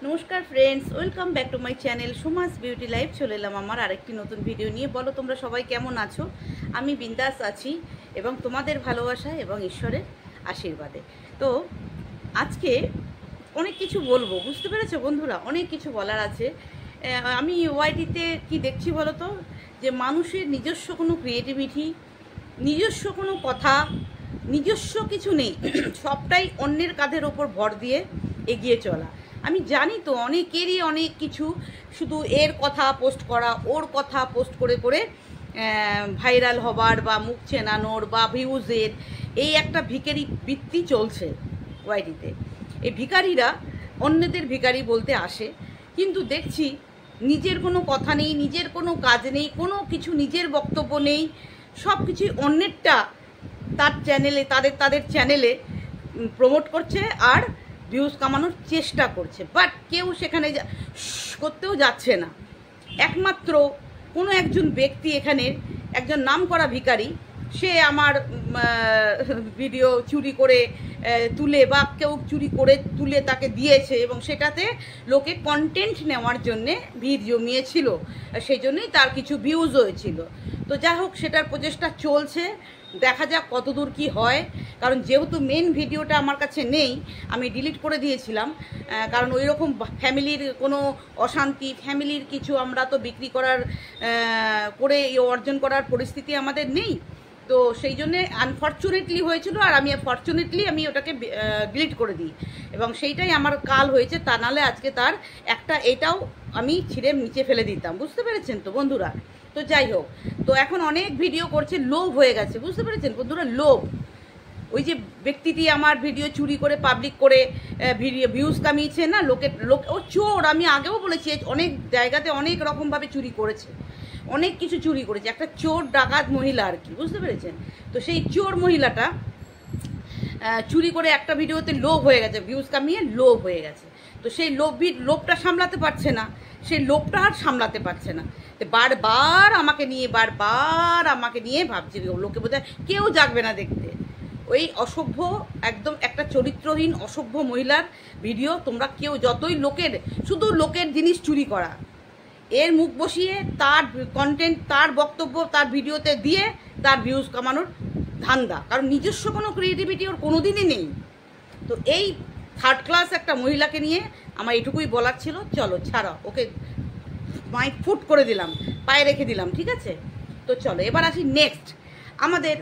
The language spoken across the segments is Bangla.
নমস্কার friends, welcome back to my channel Suma's beauty life. চলে এলাম আমার আরেকটি নতুন ভিডিও নিয়ে। বলো তোমরা সবাই কেমন আছো? আমি বিন্দাস আছি এবং তোমাদের ভালোবাসায় এবং ঈশ্বরের আশীর্বাদে। তো আজকে অনেক কিছু বলবো, বুঝতে পেরেছো বন্ধুরা? অনেক কিছু বলার আছে। আমি ওয়াইটিতে কি দেখছি বলো তো, যে মানুষের নিজস্ব কোনো ক্রিয়েটিভিটি, নিজস্ব কোনো কথা, নিজস্ব কিছু নেই। সবটাই অন্যের কাঁধের ওপর ভর দিয়ে এগিয়ে চলা। আমি জানি তো অনেকেরই অনেক কিছু, শুধু এর কথা পোস্ট করা, ওর কথা পোস্ট করে করে ভাইরাল হবার বা মুখ চেনানোর বা ভিউজের এই একটা ভিখারি বৃত্তি চলছে ওয়াইটিতে। এই ভিখারিরা অন্যদের ভিখারি বলতে আসে, কিন্তু দেখছি নিজের কোনো কথা নেই, নিজের কোনো কাজ নেই, কোনো কিছু নিজের বক্তব্য নেই, সব কিছুই অন্যেরটা তার চ্যানেলে তাদের চ্যানেলে প্রমোট করছে আর ভিউজ কামানোর চেষ্টা করছে। বাট কেউ সেখানে করতেও যাচ্ছে না। একমাত্র কোনো একজন ব্যক্তি, এখানে একজন নামকরা ভিখারি, সে আমার ভিডিও চুরি করে তুলে বা কেউ চুরি করে তুলে তাকে দিয়েছে এবং সেটাতে লোকে কন্টেন্ট নেওয়ার জন্যে ভিড় জমিয়েছিল, সেই জন্যই তার কিছু ভিউজ হয়েছিল। তো যাই হোক, সেটার প্রচেষ্টা চলছে, দেখা যাক কতদূর কি হয়। কারণ যেহেতু মেন ভিডিওটা আমার কাছে নেই, আমি ডিলিট করে দিয়েছিলাম। কারণ ওই রকম ফ্যামিলির কোনো অশান্তি, ফ্যামিলির কিছু আমরা তো বিক্রি করার করে অর্জন করার পরিস্থিতি আমাদের নেই। তো সেই জন্যে আনফর্চুনেটলি হয়েছিল, আর আমি ফর্চুনেটলি আমি ওটাকে ডিলিট করে দিই এবং সেইটাই আমার কাল হয়েছে। তা নাহলে আজকে তার একটা এটাও আমি ছিঁড়ে নিচে ফেলে দিতাম, বুঝতে পেরেছেন তো বন্ধুরা? তো যাই হোক, তো এখন অনেক ভিডিও করছে, লোভ হয়ে গেছে, বুঝতে পেরেছেন বন্ধুরা? লোভ। ওই যে ব্যক্তিটি আমার ভিডিও চুরি করে পাবলিক করে ভিডিও ভিউজ কামিয়েছে না, লোক ও চোর। আমি আগেও বলেছি অনেক জায়গাতে অনেক রকমভাবে চুরি করেছে, অনেক কিছু চুরি করেছে। একটা চোর ডাকাত মহিলা আর কি, বুঝতে পেরেছেন? তো সেই চোর মহিলাটা চুরি করে একটা ভিডিওতে লোভ হয়ে গেছে, ভিউজ কামিয়ে লোভ হয়ে গেছে। তো সেই লোভটা সামলাতে পারছে না, সেই লোভটা আর সামলাতে পারছে না। তো বারবার আমাকে নিয়ে ভাবছে লোকে বোধহয় কেউ যাকবে না দেখতে। ওই অসভ্য, একদম একটা চরিত্রহীন অসভ্য মহিলার ভিডিও তোমরা কেউ যতই শুধু লোকের জিনিস চুরি করা, এর মুখ বসিয়ে তার কন্টেন্ট, তার বক্তব্য তার ভিডিওতে দিয়ে তার ভিউজ কামানোর ধান্দা। কারণ নিজস্ব কোনো ক্রিয়েটিভিটি ওর কোনো দিনই নেই। তো এই থার্ড ক্লাস একটা মহিলাকে নিয়ে আমার এটুকুই বলার ছিল। চলো ছাড়ো, ওকে মাইক ফুট করে দিলাম, পায়ে রেখে দিলাম, ঠিক আছে? তো চলো এবার আসি নেক্সট। আমাদের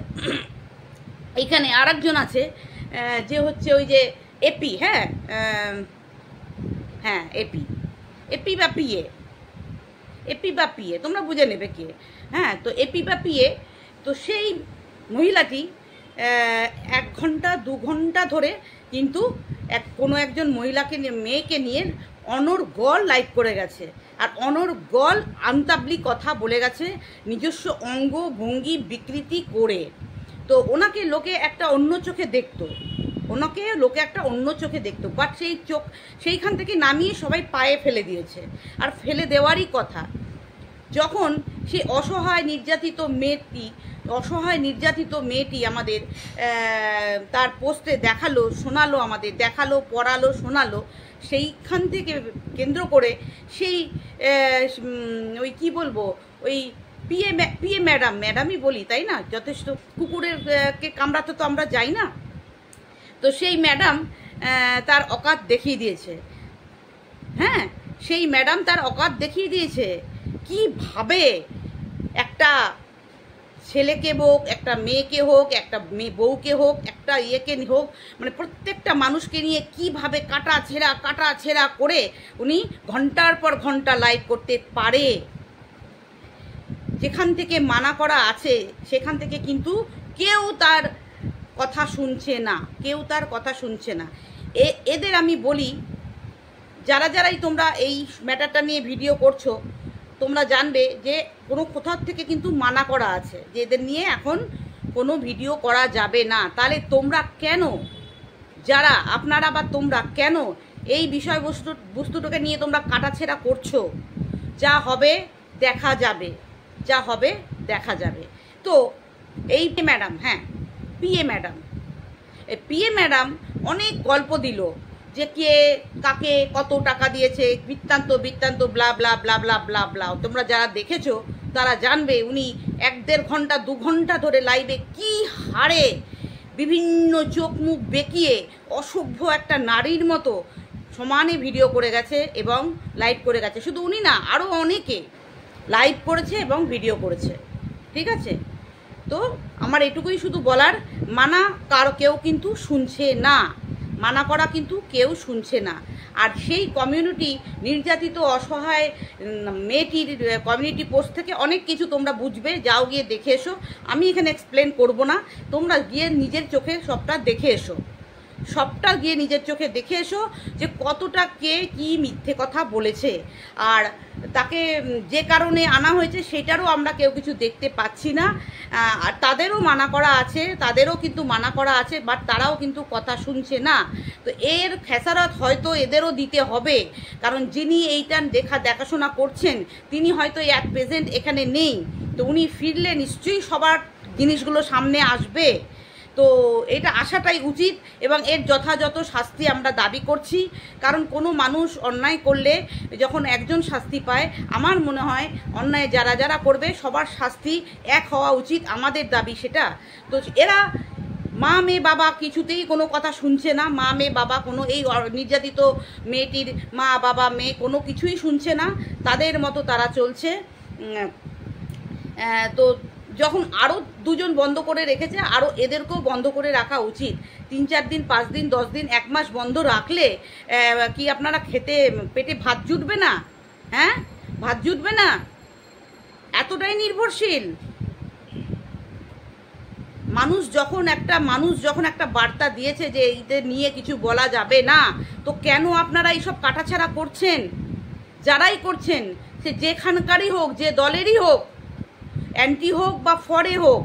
এইখানে আর একজন আছে, যে হচ্ছে ওই যে এপি। হ্যাঁ এপি বা পিএ তোমরা বুঝে নেবে কে। হ্যাঁ, তো এপি বা পিএ, তো সেই মহিলাটি 1 ঘন্টা 2 ঘন্টা ধরে কিন্তু কোনো একজন মেয়েকে নিয়ে অনর্গল লাইভ করে গেছে, আর অনর্গল আন্তাবলি কথা বলে গেছে, নিজস্ব অঙ্গ ভঙ্গি বিকৃতি করে। তো ওনাকে লোকে একটা অন্য চোখে দেখতো, বাট সেইখান থেকে নামিয়ে সবাই পায়ে ফেলে দিয়েছে, আর ফেলে দেওয়ারই কথা। যখন সেই অসহায় নির্যাতিত মেয়েটি আমাদের তার পোস্টে দেখালো, পড়ালো, শোনালো, সেইখান থেকে কেন্দ্র করে সেই ওই কি বলবো, ওই পিএ ম্যাডামই বলি, তাই না? যথেষ্ট কুকুরকে কামড়াতে তো আমরা যাই না। তো সেই ম্যাডাম তার অকাত দেখিয়ে দিয়েছে। হ্যাঁ, সেই ম্যাডাম তার অকাত দেখিয়ে দিয়েছে কিভাবে একটা ছেলেকে হোক, একটা মেয়েকে হোক, একটা বউকে হোক, একটা ইয়েকে হোক, মানে প্রত্যেকটা মানুষকে নিয়ে কিভাবে কাটা ছেঁড়া করে উনি ঘন্টার পর ঘন্টা লাইভ করতে পারে। যেখান থেকে মানা করা আছে সেখান থেকে কিন্তু কেউ তার কথা শুনছে না। এদের আমি বলি, যারাই তোমরা এই ম্যাটারটা নিয়ে ভিডিও করছো, তোমরা জানবে যে কোনো কোথাও থেকে কিন্তু মানা করা আছে যে এদের নিয়ে এখন কোনো ভিডিও করা যাবে না। তাহলে তোমরা কেন, আপনারা বা তোমরা কেন এই বিষয়বস্তুটাকে নিয়ে তোমরা কাটাছেঁড়া করছো? যা হবে দেখা যাবে। তো এই ম্যাডাম, পিএ ম্যাডাম অনেক গল্প দিল, যে কে কাকে কত টাকা দিয়েছে, বৃত্তান্ত বৃত্তান্ত ব্লা ব্লা ব্লা ব্লা ব্লা ব্লা। তোমরা যারা দেখেছো তারা জানবে উনি 1-1.5 ঘন্টা 2 ঘন্টা ধরে লাইভে কি হারে বিভিন্ন চোখ মুখ বেঁকিয়ে অসভ্য একটা নারীর মতো সমানে ভিডিও করে গেছে এবং লাইভ করে গেছে। শুধু উনি না, আরও অনেকে লাইভ করেছে এবং ভিডিও করেছে। ঠিক আছে, তো আমার এটুকুই শুধু বলার, মানা কেউ কিন্তু শুনছে না, মানা করা কিন্তু কেউ শুনছে না। আর সেই কমিউনিটি নির্যাতিত অসহায় মেয়েটির কমিউনিটি পোস্ট থেকে অনেক কিছু তোমরা বুঝবে, যাও গিয়ে দেখে এসো। আমি এখানে এক্সপ্লেন করব না, তোমরা গিয়ে নিজের চোখে সবটা দেখে এসো, সবটা গিয়ে নিজের চোখে দেখে এসো যে কতটা কে কি মিথ্যে কথা বলেছে। আর তাকে যে কারণে আনা হয়েছে সেটারও আমরা কেউ কিছু দেখতে পাচ্ছি না। আর তাদেরও মানা করা আছে, তাদেরও কিন্তু মানা করা আছে, বাট তারাও কিন্তু কথা শুনছে না। তো এর খেসারত হয়তো এদেরও দিতে হবে, কারণ যিনি এইটা দেখাশোনা করছেন তিনি হয়তো অ্যাট প্রেজেন্ট এখানে নেই। তো উনি ফিরলে নিশ্চয়ই সবার জিনিসগুলো সামনে আসবে। তো এটা আসাটাই উচিত এবং এর যথাযথ শাস্তি আমরা দাবি করছি। কারণ কোনো মানুষ অন্যায় করলে যখন একজন শাস্তি পায়, আমার মনে হয় অন্যায় যারা যারা করবে সবার শাস্তি এক হওয়া উচিত, আমাদের দাবি সেটা। তো এরা মা মেয়ে বাবা কিছুতেই কোনো কথা শুনছে না, মা মেয়ে বাবা কোনো এই নির্যাতিত মেয়েটির মা বাবা মেয়ে কোনো কিছুই শুনছে না, তাদের মতো তারা চলছে। তো যখন আরও 2 জন বন্ধ করে রেখেছে, আরও এদেরকেও বন্ধ করে রাখা উচিত। 3-4 দিন 5 দিন 10 দিন 1 মাস বন্ধ রাখলে কি আপনারা খেতে পেটে ভাত জুটবে না? হ্যাঁ, ভাত জুটবে না? এতটাই নির্ভরশীল মানুষ যখন একটা বার্তা দিয়েছে যে এদের নিয়ে কিছু বলা যাবে না, তো কেন আপনারা এইসব কাটাছাড়া করছেন? যারাই করছেন সে যেখানকারই হোক, যে দলেরই হোক, অ্যান্টি হোক বা ফরে হোক,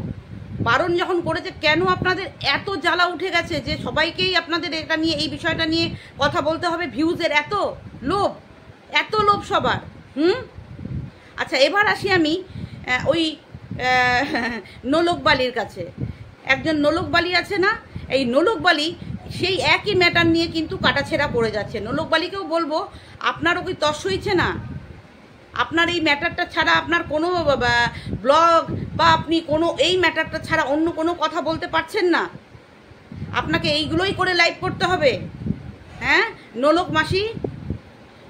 বারণ যখন করেছে, কেন আপনাদের এত জ্বালা উঠে গেছে যে সবাইকেই আপনাদের এটা নিয়ে, এই বিষয়টা নিয়ে কথা বলতে হবে? ভিউজের এত লোভ সবার। আচ্ছা, এবার আসি আমি ওই নোলকবালির কাছে। একজন নোলকবালি আছে না, এই নোলকবালি সেই একই ম্যাটার নিয়ে কিন্তু কাটাছেঁড়া পড়ে যাচ্ছে। নোলকবালিকেও বলবো, আপনারও কি তর্স হয়েছে না? আপনার এই ম্যাটারটা ছাড়া আপনার কোনো ব্লগ বা আপনি কোনো এই ম্যাটারটা ছাড়া অন্য কোনো কথা বলতে পারছেন না? আপনাকে এইগুলোই করে লাইভ করতে হবে? হ্যাঁ,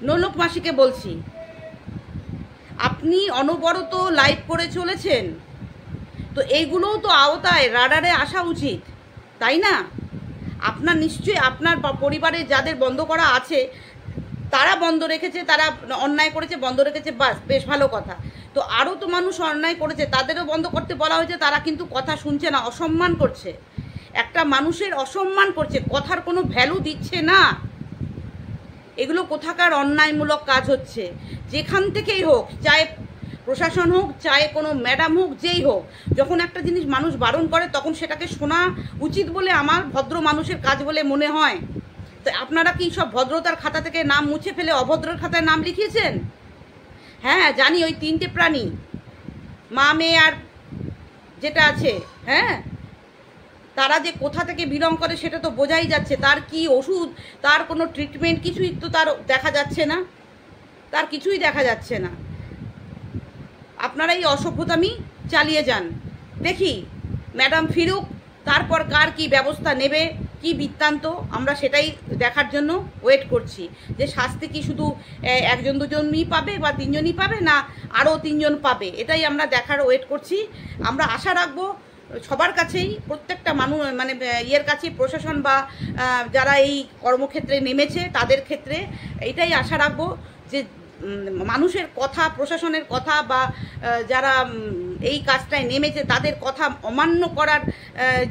নোলক মাসিকে বলছি, আপনি অনবরত লাইভ করে চলেছেন, তো এইগুলোও তো আওতায় রাডারে আসা উচিত, তাই না? আপনার নিশ্চয়ই আপনার পরিবারে যাদের বন্ধ করা আছে তারা বন্ধ রেখেছে, তারা অন্যায় করেছে বন্ধ রেখেছে, বাস, বেশ ভালো কথা। তো আরও তো মানুষ অন্যায় করেছে, তাদেরও বন্ধ করতে বলা হয়েছে, তারা কিন্তু কথা শুনছে না, অসম্মান করছে, একটা মানুষের অসম্মান করছে, কথার কোনো ভ্যালু দিচ্ছে না। এগুলো কোথাকার অন্যায়মূলক কাজ হচ্ছে? যেখান থেকেই হোক, চাहे প্রশাসন হোক, চাहे কোনো ম্যাডাম হোক, যেই হোক, যখন একটা জিনিস মানুষ বারণ করে তখন সেটাকে শোনা উচিত বলে আমার ভদ্র মানুষের কাজ বলে মনে হয়। তো আপনারা কি সব ভদ্রতার খাতা থেকে নাম মুছে ফেলে অভদ্রের খাতায় নাম লিখিয়েছেন? হ্যাঁ, জানি ওই 3টে প্রাণী, মা মেয়ে আর যেটা আছে, হ্যাঁ, তারা যে কোথা থেকে বিলং করে সেটা তো বোঝাই যাচ্ছে। তার কি ওষুধ, তার কোনো ট্রিটমেন্ট কিছুই তো তার দেখা যাচ্ছে না, তার কিছুই দেখা যাচ্ছে না। আপনারা এই অসভ্যতামি চালিয়ে যান, দেখি ম্যাডাম ফিরুক, তারপর কার কি ব্যবস্থা নেবে, কি বৃত্তান্ত, আমরা সেটাই দেখার জন্য ওয়েট করছি। যে শাস্তি কি শুধু 1-2 জনই পাবে বা 3 জনই পাবে, না আরও 3 জন পাবে, এটাই আমরা দেখার ওয়েট করছি। আমরা আশা রাখবো সবার কাছেই, প্রত্যেকটা মানুষ মানে ইয়ের কাছে, প্রশাসন বা যারা এই কর্মক্ষেত্রে নেমেছে তাদের ক্ষেত্রে এটাই আশা রাখবো যে মানুষের কথা, প্রশাসনের কথা বা যারা এই কাজটায় নেমেছে তাদের কথা অমান্য করার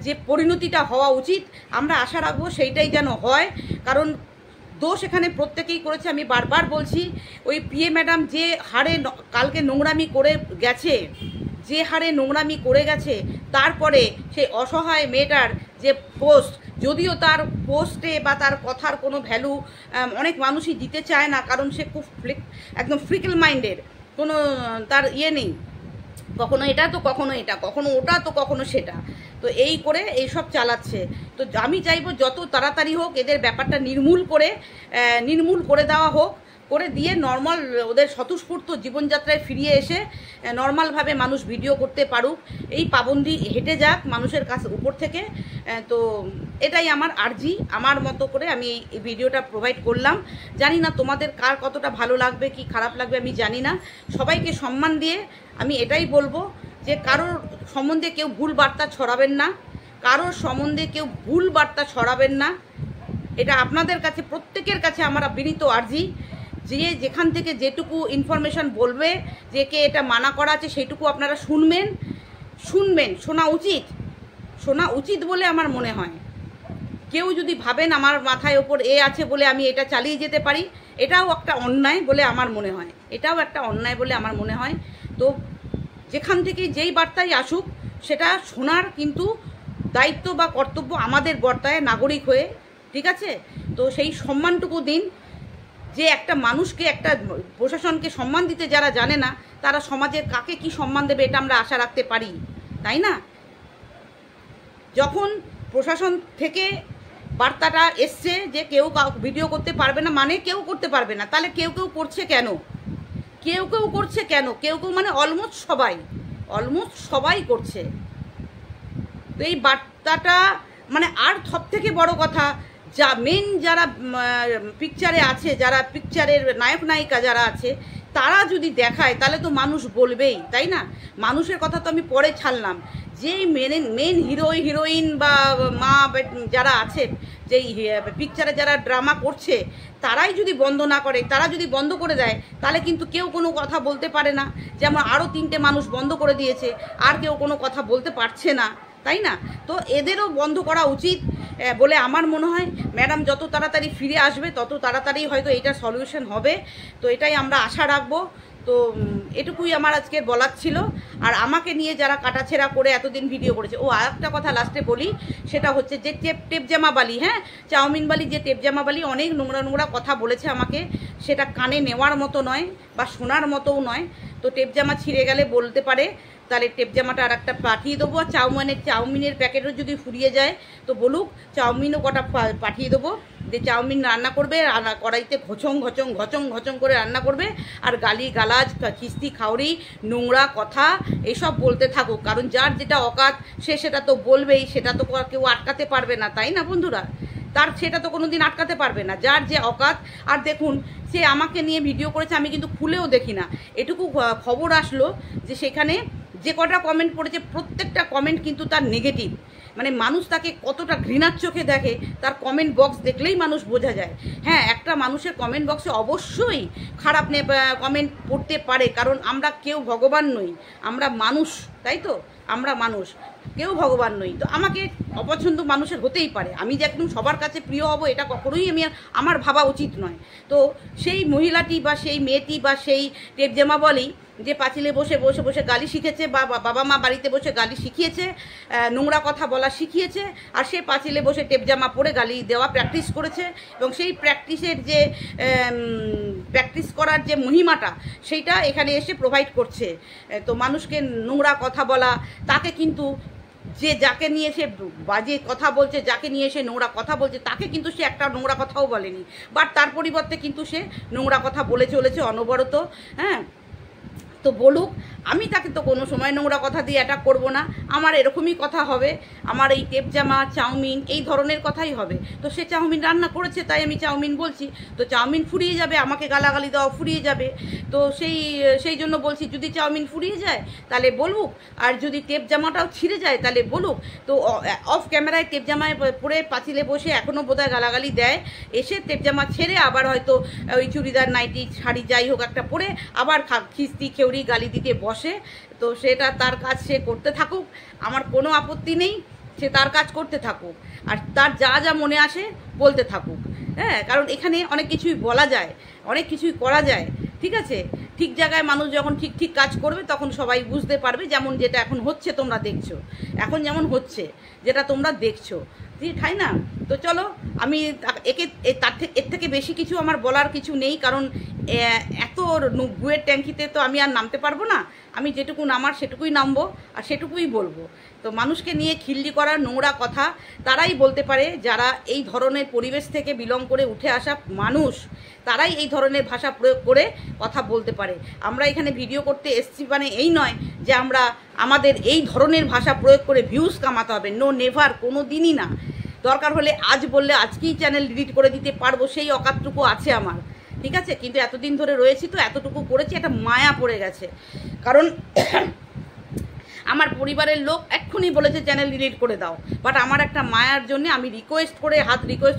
যে পরিণতিটা হওয়া উচিত, আমরা আশা রাখবো সেইটাই যেন হয়। কারণ দোষ এখানে প্রত্যেকেই করেছে, আমি বারবার বলছি। ওই পিএ ম্যাডাম যে হারে কালকে নোংরামি করে গেছে, যে হারে নোংরামি করে গেছে, তারপরে সেই অসহায় মেয়েটার যে পোস্ট, যদিও তার পোস্টে বা তার কথার কোনো ভ্যালু অনেক মানুষই দিতে চায় না, কারণ সে খুব একদম ফ্রিকেল মাইন্ডের, কোনো তার ইয়ে নেই, কখনো এটা তো কখনো এটা, কখনো ওটা তো কখনো সেটা। তো এই করে এইসব চালাচ্ছে। তো আমি চাইবো যত তাড়াতাড়ি হোক এদের ব্যাপারটা নির্মূল করে দেওয়া হোক, করে দিয়ে নর্মাল ওদের স্বতঃস্ফূর্ত জীবনযাত্রায় ফিরিয়ে এসে নর্মালভাবে মানুষ ভিডিও করতে পারুক, এই পাবন্দি হেঁটে যাক মানুষের কাছে উপর থেকে। তো এটাই আমার আর্জি, আমার মতো করে আমি এই ভিডিওটা প্রোভাইড করলাম। জানি না তোমাদের কার কতটা ভালো লাগবে কি খারাপ লাগবে আমি জানি না। সবাইকে সম্মান দিয়ে আমি এটাই বলবো যে কারোর সম্বন্ধে কেউ ভুল বার্তা ছড়াবেন না, কারোর সম্বন্ধে কেউ ভুল বার্তা ছড়াবেন না। এটা আপনাদের কাছে প্রত্যেকের কাছে আমার বিনীত আর্জি যে যেখান থেকে যেটুকু ইনফরমেশন বলবে যে কে এটা মানা করা আছে সেইটুকু আপনারা শুনবেন, শোনা উচিত বলে আমার মনে হয়। কেউ যদি ভাবেন আমার মাথায় ওপর আছে বলে আমি এটা চালিয়ে যেতে পারি, এটাও একটা অন্যায় বলে আমার মনে হয়। তো যেখান থেকে যেই বার্তাই আসুক সেটা শোনার কিন্তু দায়িত্ব বা কর্তব্য আমাদের বর্তায় নাগরিক হয়ে, ঠিক আছে? তো সেই সম্মানটুকু দিন। যে একটা মানুষকে, একটা প্রশাসনকে সম্মান দিতে যারা জানে না তারা সমাজের কাকে কি সম্মান দেবে এটা আমরা আশা রাখতে পারি, তাই না? যখন প্রশাসন থেকে বার্তাটা এসছে যে কেউ ভিডিও করতে পারবে না, মানে কেউ করতে পারবে না, তাহলে কেউ করছে কেন? কেউ মানে অলমোস্ট সবাই করছে। তো এই বার্তাটা মানে আর সব থেকে বড় কথা, যারা পিকচারে আছে, যারা পিকচারের নায়ক নায়িকা যারা আছে তারা যদি দেখায় তাহলে তো মানুষ বলবেই, তাই না? মানুষের কথা তো আমি পরে ছাড়লাম, যেই মেন হিরোইন বা মা যারা আছে, যেই পিকচারে যারা ড্রামা করছে তারাই যদি বন্ধ না করে, তারা যদি বন্ধ করে দেয় তাহলে কিন্তু কেউ কোনো কথা বলতে পারে না। যেমন আরও 3টে মানুষ বন্ধ করে দিয়েছে, আর কেউ কোনো কথা বলতে পারছে না, তাই না? তো এদেরও বন্ধ করা উচিত বলে আমার মনে হয়। ম্যাডাম যত তাড়াতাড়ি ফিরে আসবে তত তাড়াতাড়ি হয়তো এটার সলিউশন হবে। তো এটাই আমরা আশা রাখবো। তো এটুকুই আমার আজকে বলার ছিল। আর আমাকে নিয়ে যারা কাটাছেড়া করে এতদিন ভিডিও করেছে, আর একটা কথা লাস্টে বলি, সেটা হচ্ছে যে টেপজামা বালি, চাউমিন বালি, যে টেপজামা বালি অনেক নোংরা কথা বলেছে আমাকে, সেটা কানে নেওয়ার মতো নয় বা শোনার মতোও নয়। তো টেপজামা ছিঁড়ে গেলে বলতে পারে, তাহলে টেপজামাটা আর একটা পাঠিয়ে দেবো। আর চাউমিনের প্যাকেটও যদি ফুরিয়ে যায় তো বলুক, চাউমিনও কটা পাঠিয়ে দেবো, যে চাউমিন রান্না করবে, কড়াইতে ঘচং করে রান্না করবে, আর গালাজ খিস্তি খাওরি নোংরা কথা এসব বলতে থাকুক। কারণ যার যেটা অকাত সেটা তো বলবেই, সেটা তো কেউ আটকাতে পারবে না, তাই না বন্ধুরা? সেটা তো কোনোদিন আটকাতে পারবে না, যার যে অকাত। আর দেখুন, সে আমাকে নিয়ে ভিডিও করেছে, আমি কিন্তু খুলেও দেখি না। এটুকু খবর আসলো যে সেখানে যে কটা কমেন্ট পড়েছে প্রত্যেকটা কমেন্ট কিন্তু তার নেগেটিভ। মানে মানুষ তাকে কতটা ঘৃণার চোখে দেখে তার কমেন্ট বক্স দেখলেই মানুষ বোঝা যায়। একটা মানুষের কমেন্ট বক্সে অবশ্যই খারাপ কমেন্ট পড়তে পারে, কারণ আমরা কেউ ভগবান নই, আমরা মানুষ, তাই তো? আমরা মানুষ, কেউ ভগবান নই। তো আমাকে অপছন্দ মানুষের হতেই পারে, আমি যে একদম সবার কাছে প্রিয় হব এটা কখনোই আমার ভাবা উচিত নয়। তো সেই মহিলাটি বা সেই মেয়েটি বা সেই টেপজামা বলি যে পাঁচিলে বসে গালি শিখেছে, বা বাবা মা বাড়িতে বসে গালি শিখিয়েছে, নোংরা কথা বলা শিখিয়েছে, আর সে পাঁচিলে বসে টেপজামা পরে গালি দেওয়া প্র্যাকটিস করেছে, এবং সেই প্র্যাকটিস করার যে মহিমাটা সেইটা এখানে এসে প্রোভাইড করছে। তো মানুষকে নোংরা কথা বলা, তাকে কিন্তু যাকে নিয়ে সে বাজে কথা বলছে, যাকে নিয়ে সে নোংরা কথা বলছে, তাকে কিন্তু সে একটা নোংরা কথাও বলেনি, বাট তার পরিবর্তে কিন্তু সে নোংরা কথা বলে চলেছে অনবরত। তো বলুক, আমি তাকে তো কোনো সময় নোংরা কথা দিয়ে অ্যাটাক করব না। আমার এরকমই কথা হবে, আমার এই টেপজামা চাউমিন এই ধরনের কথাই হবে। তো সে চাউমিন রান্না করেছে তাই আমি চাউমিন বলছি, তো চাউমিন ফুরিয়ে যাবে, আমাকে গালাগালি দেওয়া ফুরিয়ে যাবে। তো সেই জন্য বলছি, যদি চাউমিন ফুরিয়ে যায় তাহলে বলুক, আর যদি টেপজামাটাও ছিঁড়ে যায় তাহলে বলুক। তো অফ ক্যামেরায় টেপজামায় পরে পাঁচিলে বসে এখনও বোধহয় গালাগালি দেয়, এসে টেপজামা ছেড়ে আবার হয়তো ওই চুড়িদার নাইটি শাড়ি যাই হোক একটা পরে আবার খিস্তি খেউড়ি গালি দিতে বসে। তো সেটা তার কাজ সে করতে থাকুক, আমার কোনো আপত্তি নেই, সে তার কাজ করতে থাকুক, আর তার যা মনে আসে বলতে থাকুক। কারণ এখানে অনেক কিছুই বলা যায়, অনেক কিছুই করা যায়, ঠিক আছে? ঠিক জায়গায় মানুষ যখন ঠিক কাজ করবে তখন সবাই বুঝতে পারবে, যেমন যেটা এখন হচ্ছে তোমরা দেখছো, এখন যেমন হচ্ছে যেটা তোমরা দেখছো, তাই না? তো চলো, আমি এর থেকে বেশি কিছু আমার বলার কিছু নেই, কারণ এত গুয়ের ট্যাঙ্কিতে তো আমি আর নামতে পারবো না। আমি যেটুকু নামার সেটুকুই নামবো আর সেটুকুই বলবো। তো মানুষকে নিয়ে খিল্লি করা নোংরা কথা তারাই বলতে পারে, যারা এই ধরনের পরিবেশ থেকে বিলং করে উঠে আসা মানুষ, তারাই এই ধরনের ভাষা প্রয়োগ করে কথা বলতে পারে। আমরা এখানে ভিডিও করতে এসছি মানে এই নয় যে আমরা আমাদের এই ধরনের ভাষা প্রয়োগ করে ভিউজ কামাতে হবে। নো, নেভার, কোনো দিনই না। দরকার হলে আজ বললে আজকেই চ্যানেল ডিলিট করে দিতে পারবো, সেই অকাতটুকু আছে আমার, ঠিক আছে। কিন্তু এতদিন ধরে রয়েছি তো এতটুকু করেছি, একটা মায়া পড়ে গেছে। কারণ আমার পরিবারের লোক এক্ষুনি বলেছে চ্যানেল ডিলিট করে দাও, বাট আমার একটা মায়ার জন্য আমি রিকোয়েস্ট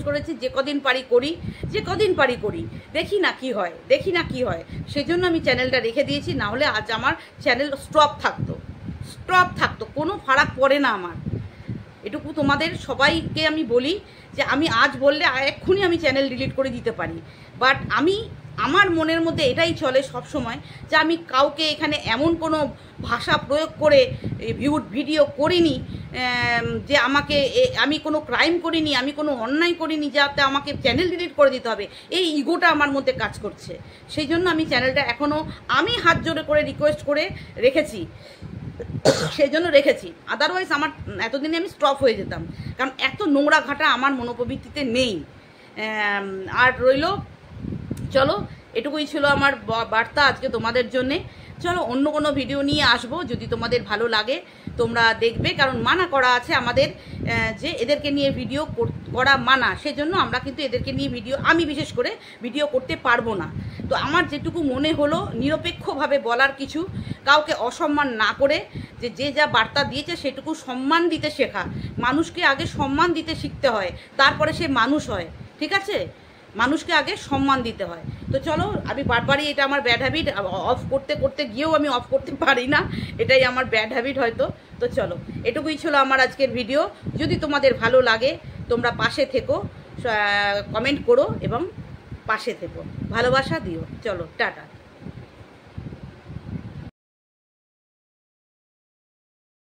করেছি যে কদিন পারি করি, দেখি না কি হয়। সেজন্য আমি চ্যানেলটা রেখে দিয়েছি। না হলে আজ আমার চ্যানেল স্টপ থাকতো, কোনো ফারাক পড়ে না আমার। এটুকু তোমাদের সবাইকে আমি বলি যে আমি আজ বললে এক্ষুনি আমি চ্যানেল ডিলিট করে দিতে পারি, বাট আমার মনের মধ্যে এটাই চলে সব সময় যে আমি কাউকে এখানে এমন কোনো ভাষা প্রয়োগ করে ভিডিও করিনি যে আমি কোনো ক্রাইম করিনি, আমি কোনো অন্যায় করিনি যাতে আমাকে চ্যানেল ডিলিট করে দিতে হবে। এই ইগোটা আমার মধ্যে কাজ করছে, সেই জন্য আমি চ্যানেলটা এখনও আমি হাত জোড়ে করে রিকোয়েস্ট করে রেখেছি, সেই জন্য রেখেছি। আদারওয়াইজ আমার এতদিনে আমি স্টপ হয়ে যেতাম, কারণ এত নোংরা ঘাটা আমার মনোপ্রবৃত্তিতে নেই। আর রইল, চলো এটুকুই ছিল আমার বার্তা আজকে তোমাদের জন্যে। চলো অন্য কোনো ভিডিও নিয়ে আসবো, যদি তোমাদের ভালো লাগে তোমরা দেখবে। কারণ মানা করা আছে আমাদের যে এদেরকে নিয়ে ভিডিও করা মানা, সেজন্য আমরা কিন্তু এদেরকে নিয়ে আমি বিশেষ করে ভিডিও করতে পারবো না। তো আমার যেটুকু মনে হলো নিরপেক্ষভাবে বলার কিছু, কাউকে অসম্মান না করে যে যা বার্তা দিয়েছে সেটুকু সম্মান দিতে শেখা। মানুষকে আগে সম্মান দিতে শিখতে হয়, তারপরে সে মানুষ হয়, ঠিক আছে। মানুষকে আগে সম্মান দিতে হয়। তো চলো, আমি বারবারই, এটা আমার ব্যাড হ্যাবিট, অফ করতে গিয়েও আমি অফ করতে পারি না, এটাই আমার ব্যাড হ্যাবিট হয়তো। তো চলো, এটুকুই ছিল আমার আজকের ভিডিও। যদি তোমাদের ভালো লাগে তোমরা পাশে থেকো, কমেন্ট করো এবং পাশে থেকো, ভালোবাসা দিও। চলো, টাটা।